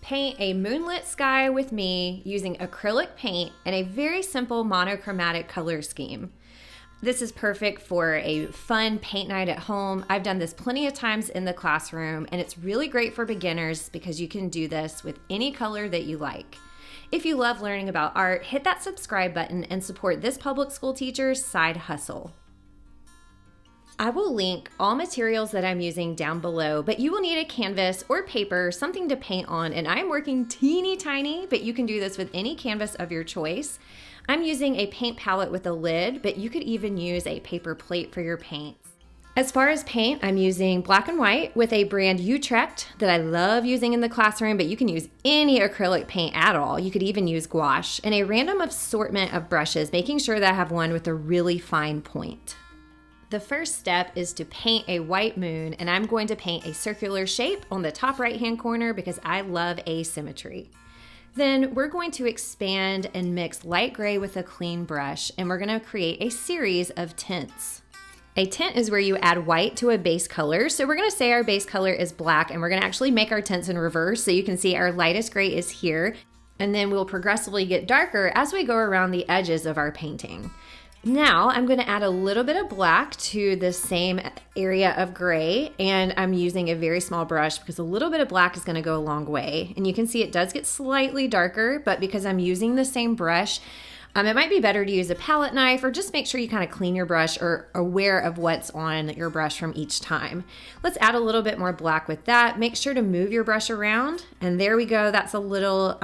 Paint a moonlit sky with me using acrylic paint and a very simple monochromatic color scheme. This is perfect for a fun paint night at home. I've done this plenty of times in the classroom, and it's really great for beginners because you can do this with any color that you like. If you love learning about art, hit that subscribe button and support this public school teacher's side hustle. I will link all materials that I'm using down below, but you will need a canvas or paper, something to paint on, and I'm working teeny tiny, but you can do this with any canvas of your choice. I'm using a paint palette with a lid, but you could even use a paper plate for your paints. As far as paint, I'm using black and white with a brand Utrecht that I love using in the classroom, but you can use any acrylic paint at all. You could even use gouache, and a random assortment of brushes, making sure that I have one with a really fine point. The first step is to paint a white moon, and I'm going to paint a circular shape on the top right-hand corner because I love asymmetry. Then we're going to expand and mix light gray with a clean brush, and we're going to create a series of tints. A tint is where you add white to a base color. So we're going to say our base color is black, and we're going to actually make our tints in reverse. So you can see our lightest gray is here, and then we'll progressively get darker as we go around the edges of our painting. Now I'm going to add a little bit of black to the same area of gray, and I'm using a very small brush because a little bit of black is going to go a long way. And you can see it does get slightly darker, but because I'm using the same brush, it might be better to use a palette knife, or just make sure you kind of clean your brush or are aware of what's on your brush from each time. Let's add a little bit more black with that. Make sure to move your brush around, and there we go. That's a little,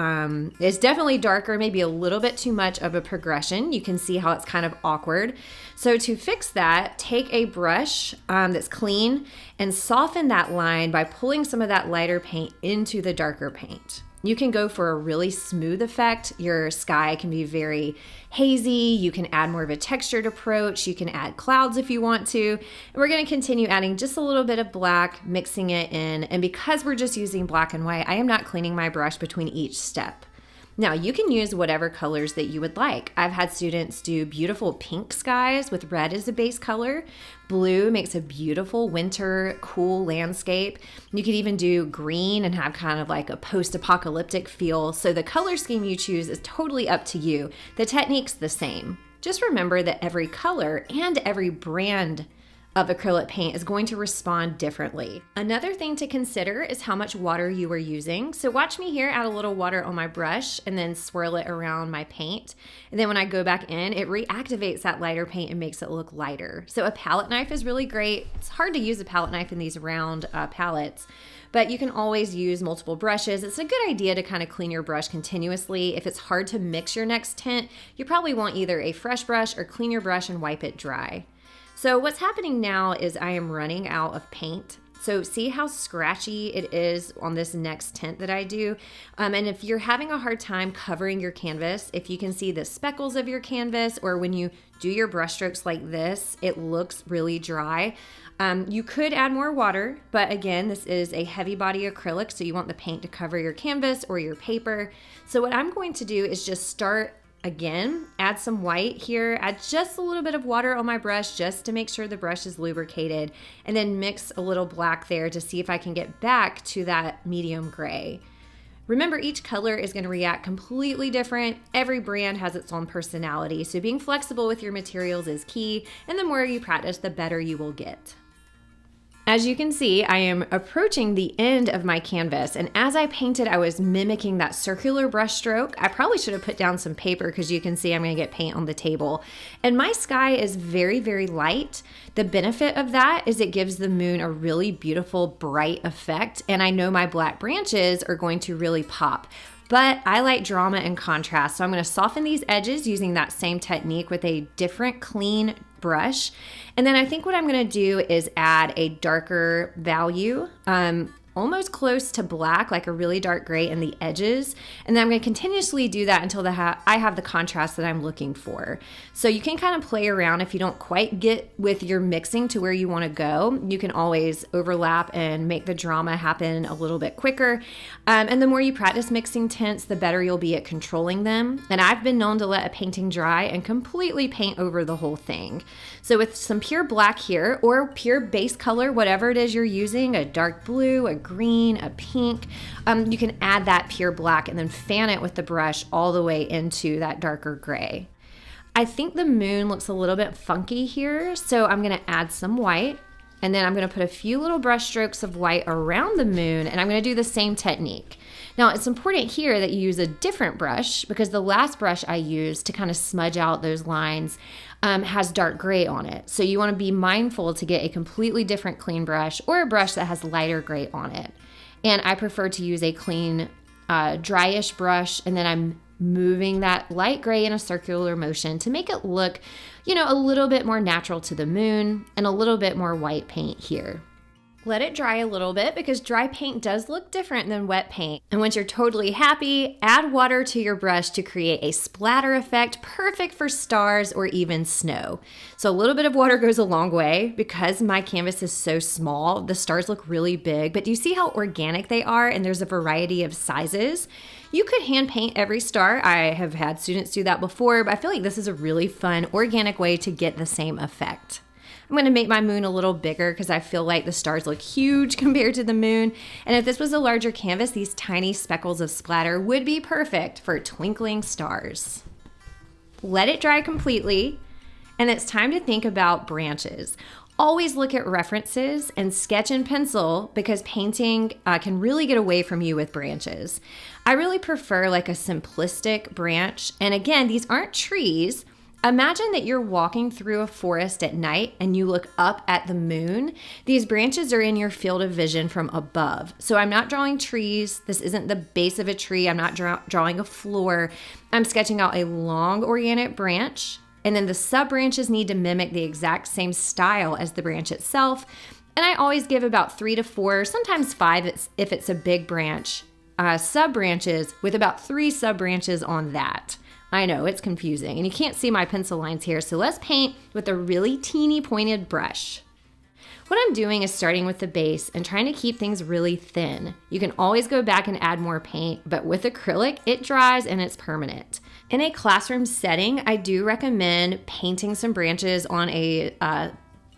it's definitely darker, maybe a little bit too much of a progression. You can see how it's kind of awkward. So to fix that, take a brush that's clean and soften that line by pulling some of that lighter paint into the darker paint. You can go for a really smooth effect. Your sky can be very hazy. You can add more of a textured approach. You can add clouds if you want to. And we're going to continue adding just a little bit of black, mixing it in. And because we're just using black and white, I am not cleaning my brush between each step. Now, you can use whatever colors that you would like. I've had students do beautiful pink skies with red as a base color. Blue makes a beautiful winter, cool landscape. You could even do green and have kind of like a post-apocalyptic feel. So the color scheme you choose is totally up to you. The technique's the same. Just remember that every color and every brand of acrylic paint is going to respond differently. Another thing to consider is how much water you are using. So watch me here add a little water on my brush and then swirl it around my paint. And then when I go back in, it reactivates that lighter paint and makes it look lighter. So a palette knife is really great. It's hard to use a palette knife in these round palettes, but you can always use multiple brushes. It's a good idea to kind of clean your brush continuously. If it's hard to mix your next tint, you probably want either a fresh brush or clean your brush and wipe it dry. So what's happening now is I am running out of paint. So see how scratchy it is on this next tint that I do. And if you're having a hard time covering your canvas, if you can see the speckles of your canvas, or when you do your brush strokes like this, it looks really dry. You could add more water, but again, this is a heavy body acrylic, so you want the paint to cover your canvas or your paper. So what I'm going to do is just start again, add some white here, add just a little bit of water on my brush just to make sure the brush is lubricated, and then mix a little black there to see if I can get back to that medium gray. Remember, each color is going to react completely different. Every brand has its own personality, so being flexible with your materials is key, and the more you practice, the better you will get. As you can see, I am approaching the end of my canvas, and as I painted, I was mimicking that circular brush stroke. I probably should have put down some paper because you can see I'm going to get paint on the table. And my sky is very, very light. The benefit of that is it gives the moon a really beautiful, bright effect, and I know my black branches are going to really pop. But I like drama and contrast, so I'm going to soften these edges using that same technique with a different clean brush. And then I think what I'm going to do is add a darker value, almost close to black, like a really dark gray in the edges. And then I'm going to continuously do that until I have the contrast that I'm looking for. So you can kind of play around. If you don't quite get with your mixing to where you want to go, you can always overlap and make the drama happen a little bit quicker. And the more you practice mixing tints, the better you'll be at controlling them. And I've been known to let a painting dry and completely paint over the whole thing. So with some pure black here, or pure base color, whatever it is you're using, a dark blue, a green, a pink. You can add that pure black and then fan it with the brush all the way into that darker gray. I think the moon looks a little bit funky here, so I'm gonna add some white, and then I'm gonna put a few little brush strokes of white around the moon, and I'm gonna do the same technique. Now, it's important here that you use a different brush because the last brush I used to kind of smudge out those lines has dark gray on it. So you wanna be mindful to get a completely different clean brush or a brush that has lighter gray on it. And I prefer to use a clean, dryish brush, and then I'm moving that light gray in a circular motion to make it look, a little bit more natural to the moon and a little bit more white paint here. Let it dry a little bit because dry paint does look different than wet paint. And once you're totally happy, add water to your brush to create a splatter effect perfect for stars or even snow. So a little bit of water goes a long way. Because my canvas is so small, the stars look really big, but do you see how organic they are? And there's a variety of sizes. You could hand paint every star. I have had students do that before, but I feel like this is a really fun, organic way to get the same effect. I'm going to make my moon a little bigger because I feel like the stars look huge compared to the moon. And if this was a larger canvas, these tiny speckles of splatter would be perfect for twinkling stars. Let it dry completely, and it's time to think about branches. Always look at references and sketch in pencil because painting can really get away from you with branches. I really prefer like a simplistic branch. And again, these aren't trees. Imagine that you're walking through a forest at night and you look up at the moon. These branches are in your field of vision from above. So I'm not drawing trees. This isn't the base of a tree. I'm not drawing a floor. I'm sketching out a long organic branch. And then the sub branches need to mimic the exact same style as the branch itself. And I always give about 3 to 4, sometimes 5 if it's a big branch, sub branches with about 3 sub branches on that. I know, it's confusing, and you can't see my pencil lines here, so let's paint with a really teeny pointed brush. What I'm doing is starting with the base and trying to keep things really thin. You can always go back and add more paint, but with acrylic, it dries and it's permanent. In a classroom setting, I do recommend painting some branches on a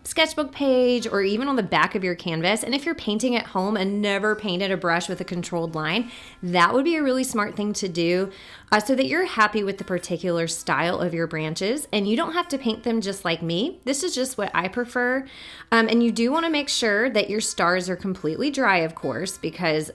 sketchbook page or even on the back of your canvas. And if you're painting at home and never painted a brush with a controlled line, that would be a really smart thing to do so that you're happy with the particular style of your branches and you don't have to paint them just like me. This is just what I prefer. And you do want to make sure that your stars are completely dry, of course, because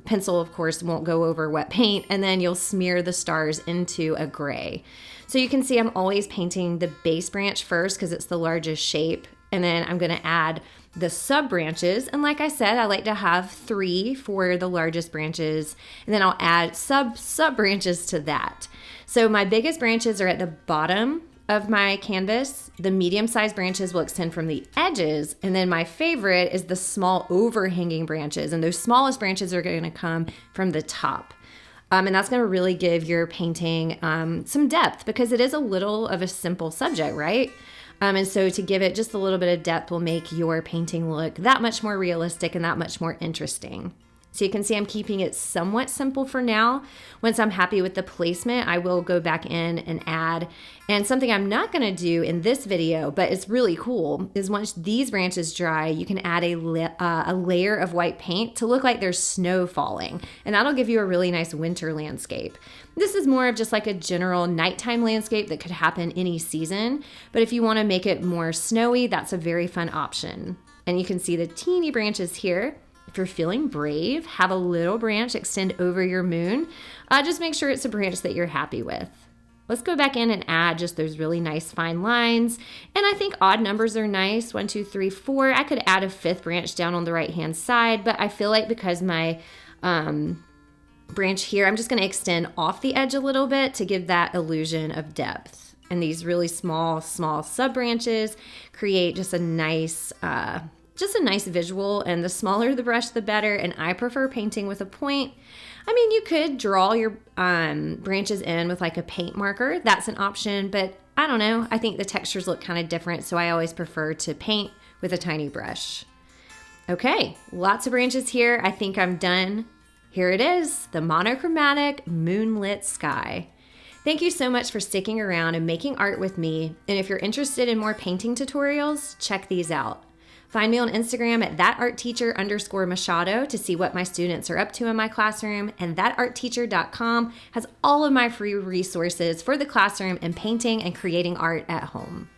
pencil, of course, won't go over wet paint, and then you'll smear the stars into a gray. So you can see I'm always painting the base branch first because it's the largest shape. And then I'm gonna add the sub branches. And like I said, I like to have 3 for the largest branches. And then I'll add sub branches to that. So my biggest branches are at the bottom of my canvas. The medium-sized branches will extend from the edges. And then my favorite is the small overhanging branches. And those smallest branches are gonna come from the top. And that's gonna really give your painting some depth because it is a little of a simple subject, right? And so to give it just a little bit of depth will make your painting look that much more realistic and that much more interesting. So you can see I'm keeping it somewhat simple for now. Once I'm happy with the placement, I will go back in and add. And something I'm not gonna do in this video, but it's really cool, is once these branches dry, you can add a layer of white paint to look like there's snow falling. And that'll give you a really nice winter landscape. This is more of just like a general nighttime landscape that could happen any season. But if you wanna make it more snowy, that's a very fun option. And you can see the teeny branches here. If you're feeling brave, have a little branch extend over your moon. Just make sure it's a branch that you're happy with. Let's go back in and add just those really nice fine lines. And I think odd numbers are nice, 1, 2, 3, 4. I could add a 5th branch down on the right-hand side, but I feel like because my branch here, I'm just gonna extend off the edge a little bit to give that illusion of depth. And these really small sub branches create just a nice visual, and the smaller the brush, the better, and I prefer painting with a point. I mean, you could draw your branches in with like a paint marker. That's an option, but I don't know. I think the textures look kind of different, so I always prefer to paint with a tiny brush. Okay, lots of branches here. I think I'm done. Here it is, the monochromatic moonlit sky. Thank you so much for sticking around and making art with me, and if you're interested in more painting tutorials, check these out. Find me on Instagram at thatartteacher_Machado to see what my students are up to in my classroom, and thatartteacher.com has all of my free resources for the classroom and painting and creating art at home.